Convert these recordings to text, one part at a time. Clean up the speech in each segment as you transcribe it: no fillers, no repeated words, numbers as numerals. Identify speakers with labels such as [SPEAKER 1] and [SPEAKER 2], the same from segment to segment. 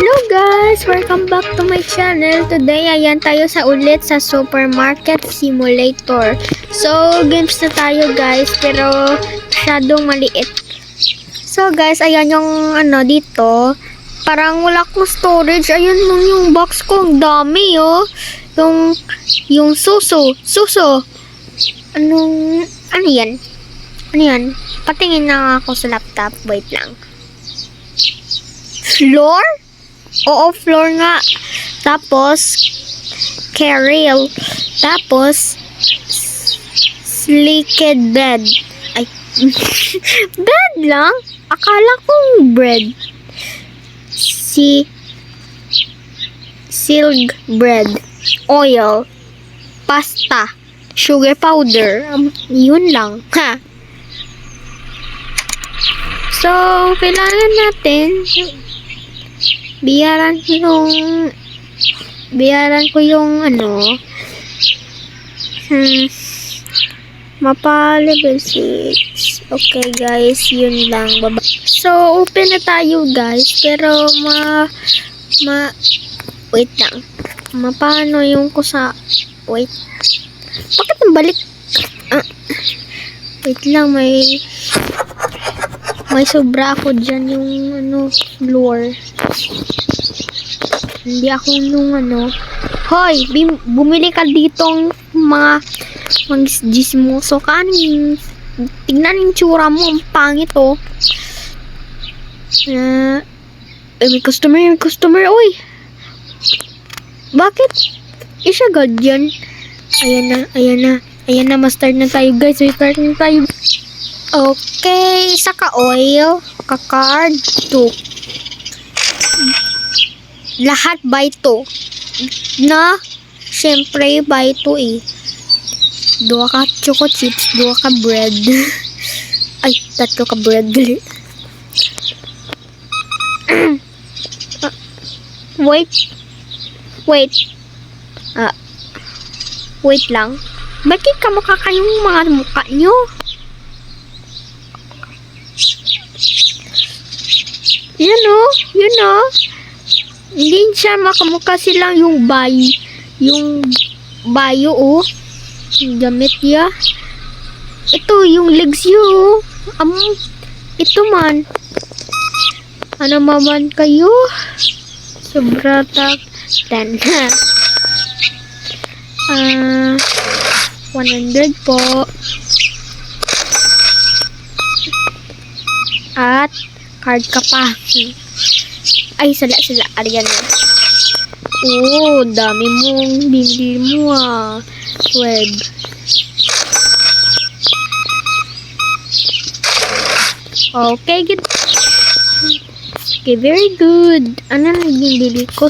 [SPEAKER 1] Hello guys! Welcome back to my channel. Today, ayan tayo ulit sa Supermarket Simulator. So, games na tayo guys, pero masyadong maliit. So guys, ayan yung dito. Parang wala akong storage. Ayan yung box ko. Ang dami oh. Yung suso. Ano yan? Patingin na ako sa laptop. Wait lang. Floor? Oo, floor nga. Tapos, carriel. Tapos, slicked bed. Ay, bed lang? Akala kong bread. Silk bread. Oil. Pasta. Sugar powder. Yun lang. Ha? So, kailangan natin biyaran ko yung mapa level 6. Okay guys, yun lang. Baba. So, open na tayo guys. Pero wait lang. Paano yung ko sa wait. Bakit nabalik? Wait lang, may sobra ako dyan yung floor. Hindi ako Hoy, bumili ka ditong mga gismoso ka. Tignan yung tsura mo, ang pangit oh. May customer, oy. Bakit? Isa agad yan. Ayan na, ma-start na tayo guys. Start na tayo. Okay, saka oil, card, 2. Lahat buy 2. Na, syempre buy 2 eh. 2 ka choco chips, 2 ka bread. Ay, 3 ka bread. Wait lang. Bakit kamukha kayong mga mukha nyo? Yun o. Hindi siya makamukha silang yung bayo oh. Yung gamit niya. Ito yung legs yun oh. Ito man. Ano maman kayo? Sobra tak. 10. 100 po. At card ka pa. Ay, sala. Ariyan na. Oh, dami mong binili mo ah. Web. Okay, good. Okay, very good. Ano na binili ko?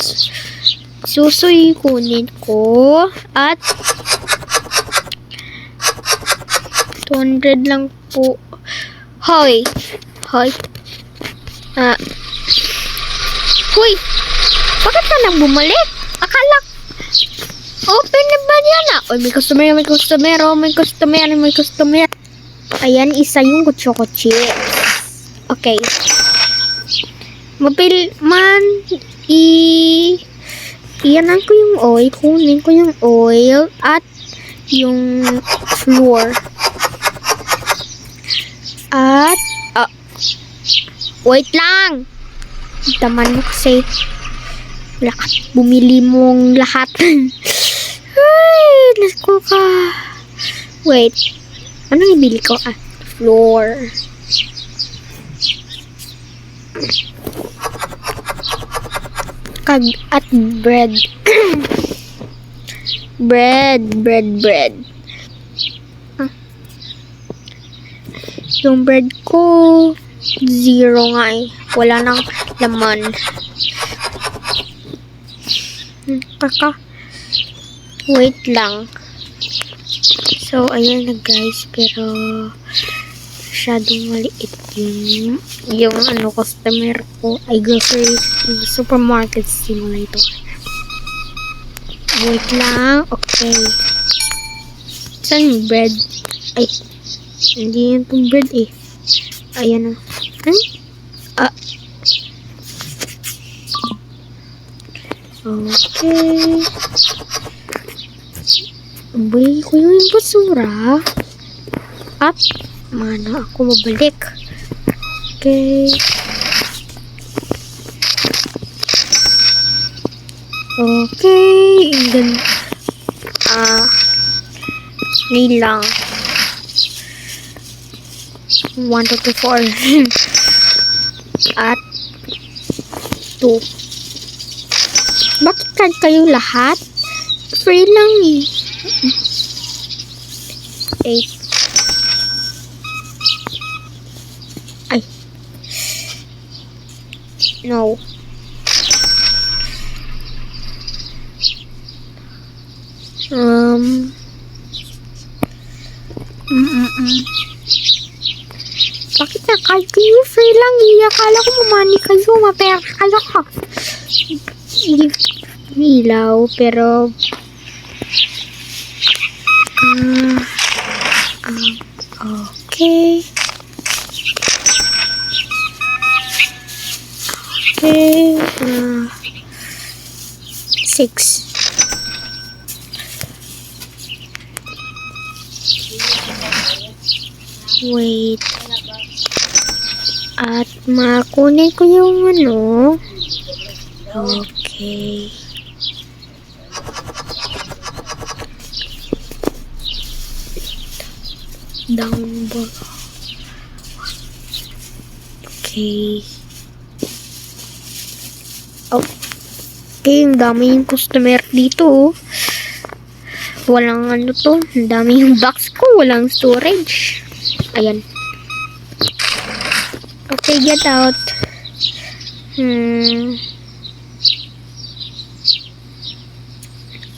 [SPEAKER 1] Susoy kunin ko. At 200 lang po. Hoy. Hoy, bakit ka nang bumalik? Akala, open na ba yan ah? Oy, may customer. Ayan, isa yung choco chips. Okay. Iyanan ko yung oil. Kunin ko yung oil at yung flour. At, wait lang. Taman mo kasi bumili mong lahat. Ay, nasko ka. Wait. Anong ibili ko? Flour. At bread. bread. Yung bread ko 0 nga eh. Wala nang laman. Wait lang. So, ayan na guys. Pero masyadong maliit yung customer ko. Ay, grocery Supermarket Simulator. Wait lang. Okay. Saan yung bread? Ay, hindi yan itong bread eh. Ayan na. Okay. Balik ko yung basura. At, mana ako mabalik. Okay. Okay. Ngayon lang. 1, 2, 3, 4. At 2. Bakit card kayo lahat? Free lang eh. 8. Ay. No. Bakit na card kayo? Free lang eh. Akala ko mamani kayo. Mapera kayo ka. Ilaw, pero okay. Okay. 6. Wait. At makunin ko yung ano. Okay. Down below. Okay. Okay, ang dami yung customer dito. Walang ano to. Ang dami yung box ko. Walang storage. Ayan. Okay, get out.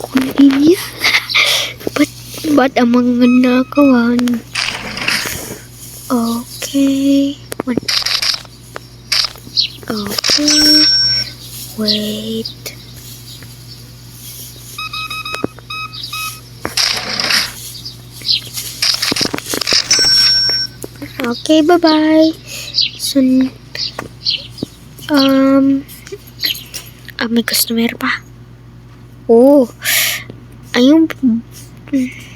[SPEAKER 1] Kunin niya. Ba't ang mga nakawan? Okay. Okay. Wait. Okay, bye-bye. So, may customer pa. Oh, ayun,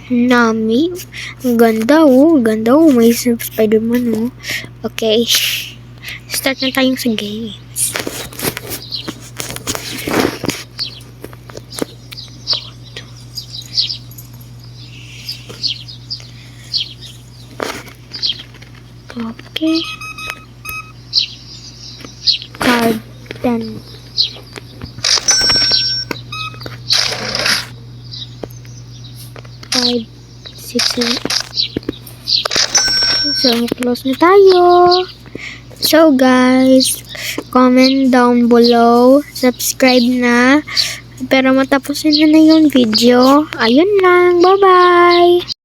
[SPEAKER 1] Nami. Ang ganda, oh. Ganda, oh. May Spider-Man, oh. Okay. Start na tayong sa games. Okay. Card 10. Five, 6, 7. So, close na tayo. So, guys, comment down below. Subscribe na. Pero matapusin na yung video. Ayun lang. Bye-bye!